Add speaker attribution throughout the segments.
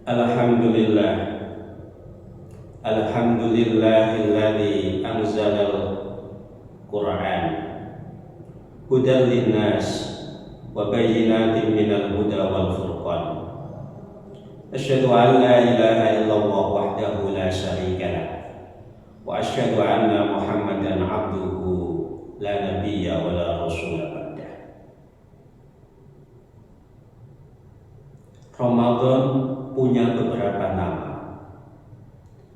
Speaker 1: Alhamdulillah, alhamdulillahilladzi anzalal Qur'an hudan linnas wa bayyinatin minal huda wal furqan. Asyhadu an la ilaha illallah wahdahu la syarika lah wa asyhadu anna Muhammadan abduhu la nabiyya wa la rasula ba'dah. Ramadan punya beberapa nama.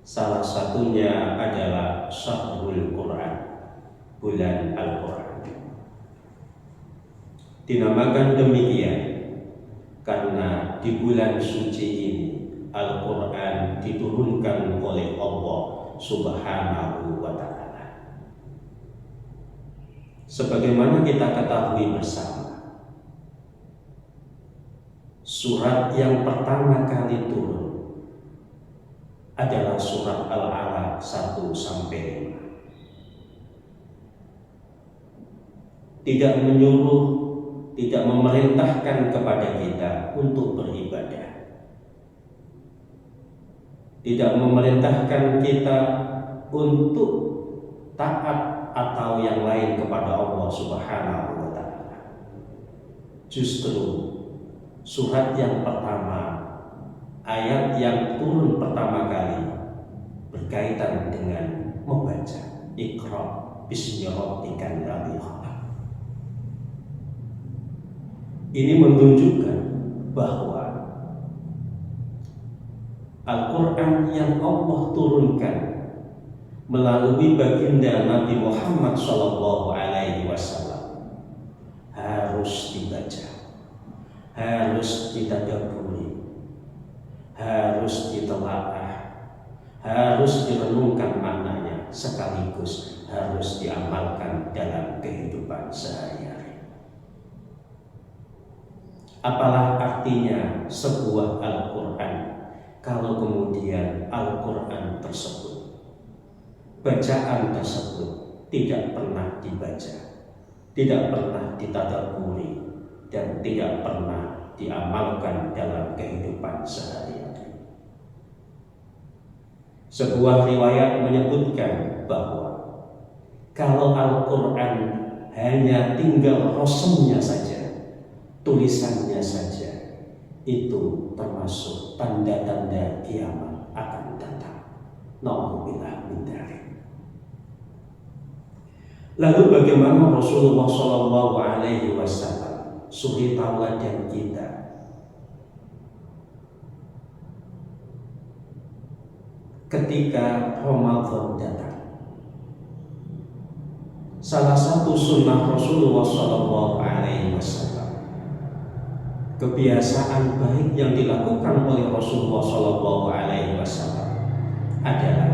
Speaker 1: Salah satunya adalah Syahrul Quran, bulan Al-Quran. Dinamakan demikian karena di bulan suci ini Al-Quran diturunkan oleh Allah Subhanahu wa Ta'ala. Sebagaimana kita ketahui bersama, surat yang pertama kali turun adalah surat Al-Alaq 1-5. Tidak menyuruh, tidak memerintahkan kepada kita untuk beribadah. Tidak memerintahkan kita untuk taat atau yang lain kepada Allah Subhanahu wa Ta'ala. Justru surat yang pertama, ayat yang turun pertama kali berkaitan dengan membaca. Iqra bismi rabbikal ladzi khalaq. Ini menunjukkan bahwa Al-Quran yang Allah turunkan melalui baginda Nabi Muhammad SAW harus dibaca, harus ditadaburi, harus ditelaah, harus direnungkan maknanya, sekaligus harus diamalkan dalam kehidupan sehari-hari. Apalah artinya sebuah Al-Quran kalau kemudian Al-Quran tersebut, bacaan tersebut tidak pernah dibaca, tidak pernah ditadaburi, dan tidak pernah diamalkan dalam kehidupan sehari-hari. Sebuah riwayat menyebutkan bahwa kalau Al-Quran hanya tinggal rosemnya saja, tulisannya saja, itu termasuk tanda-tanda kiamat akan datang. Na'udzubillah min dzalik. Lalu bagaimana Rasulullah SAW suri tauladan kita ketika Ramadan datang? Salah satu sunnah Rasulullah SAW, kebiasaan baik yang dilakukan oleh Rasulullah SAW adalah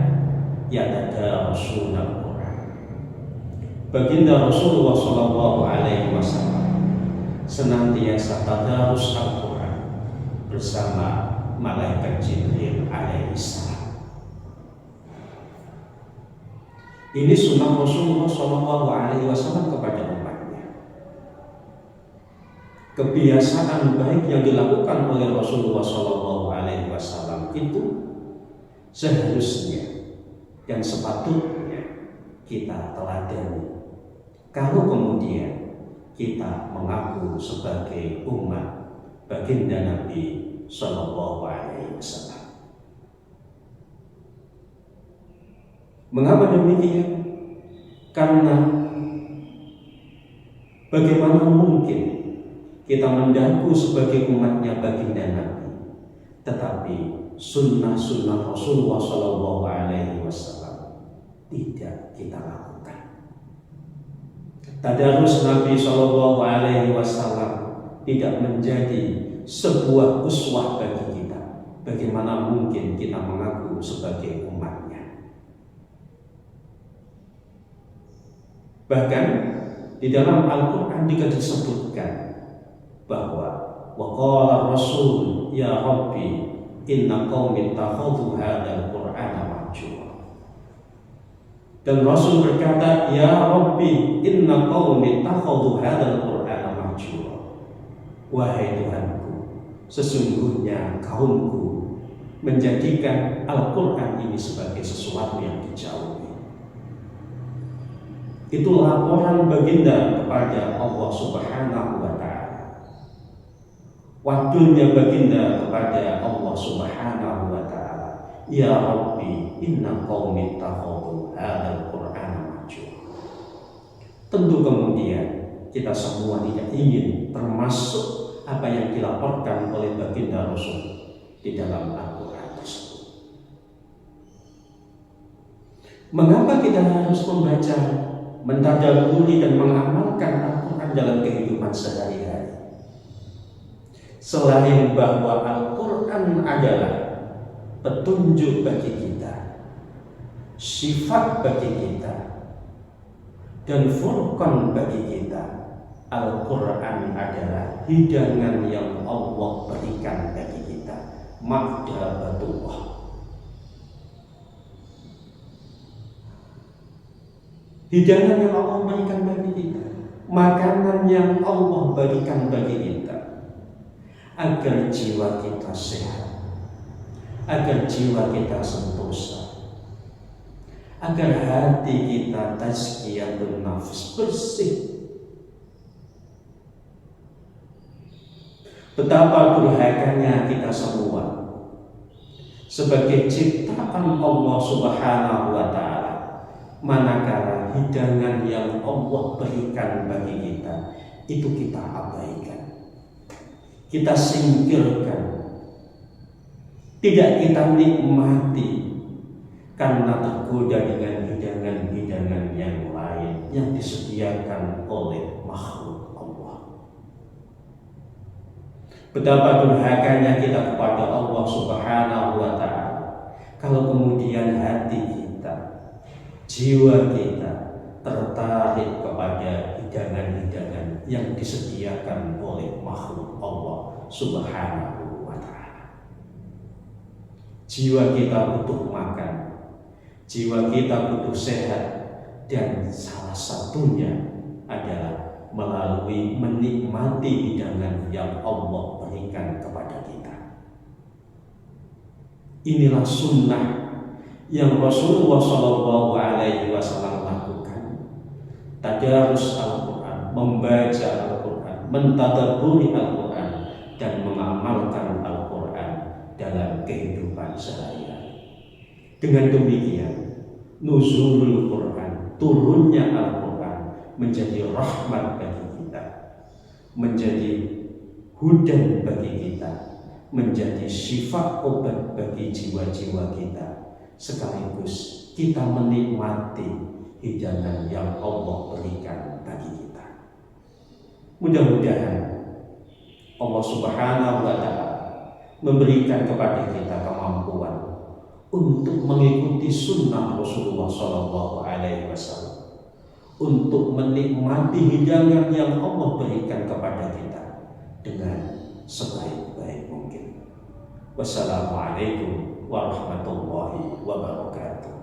Speaker 1: yatadarasuna Al-Quran. Baginda Rasulullah SAW senantiasa tadarus Al-Quran bersama malaikat Jibril alaihissalam. Ini sunnah Rasulullah SAW kepada umatnya. Kebiasaan baik yang dilakukan oleh Rasulullah SAW itu seharusnya dan sepatutnya kita teladani kalau kemudian kita mengaku sebagai umat baginda Nabi SAW. Mengapa demikian? Karena bagaimana mungkin kita mendaku sebagai umatnya baginda Nabi, tetapi sunnah-sunnah Rasulullah SAW tidak kita lakukan. Tadarus Nabi SAW tidak menjadi sebuah uswah bagi kita. Bagaimana mungkin kita mengaku sebagai umatnya? Bahkan di dalam Al-Quran juga disebutkan bahwa waqala Rasul ya Rabbi inna qaumi ittakhadhu hadzal Qur'ana mahjura. Dan Rasul berkata, ya Rabbi inna qaumi ittakhadhu hadzal Qur'ana mahjura. Wahai Tuhanku, sesungguhnya kaumku menjadikan Al-Quran ini sebagai sesuatu yang dijauhi. Itu laporan baginda kepada Allah Subhanahu wa Ta'ala. Waktunya baginda kepada Allah Subhanahu wa Ta'ala, ya Rabbi, inna qaumi ittakhadhu hadzal Qur'ana mahjura. Tentu kemudian kita semua tidak ingin termasuk apa yang dilaporkan oleh baginda Rasul di dalam Al-Quran tersebut. Mengapa kita harus membaca, mentadabburi dan mengamalkan Al-Quran dalam kehidupan sehari-hari? Selain bahwa Al-Quran adalah petunjuk bagi kita, sifat bagi kita, dan furqan bagi kita, Al-Quran adalah hidangan yang Allah berikan bagi kita, ma'dabatullah. Hidangan yang Allah berikan bagi kita, makanan yang Allah berikan bagi kita, agar jiwa kita sehat, agar jiwa kita sentosa, agar hati kita tazkiyatun nafs, bersih. Betapa durhakanya kita semua sebagai ciptaan Allah Subhanahu wa Ta'ala, manakala hidangan yang Allah berikan bagi kita itu kita abaikan, kita singkirkan, tidak kita nikmati karena tergoda dengan hidangan-hidangan yang lain yang disediakan oleh makhluk Allah. Betapa durhakanya kita kepada Allah Subhanahu wa Ta'ala kalau kemudian hati kita, jiwa kita tertarik kepada hidangan-hidangan yang disediakan oleh makhluk Allah Subhanahu wa Ta'ala. Jiwa kita butuh makan, jiwa kita butuh sehat, dan salah satunya adalah melalui menikmati hidangan yang Allah berikan kepada kita. Inilah sunnah yang Rasulullah SAW lakukan. Tadarus Al-Quran, membaca Al-Quran, mentadabburi Al-Quran, dan mengamalkan Al-Quran dalam kehidupan sehari-hari. Dengan demikian, nuzulul Quran, turunnya Al-Quran, menjadi rahmat bagi kita, menjadi hudan bagi kita, menjadi syifa obat bagi jiwa-jiwa kita, sekaligus kita menikmati hidangan yang Allah berikan bagi kita. Mudah-mudahan Allah Subhanahu wa Ta'ala memberikan kepada kita kemampuan untuk mengikuti sunnah Rasulullah SAW, untuk menikmati hidangan yang Allah berikan kepada kita dengan sebaik-baik mungkin. Wassalamualaikum warahmatullahi wabarakatuh.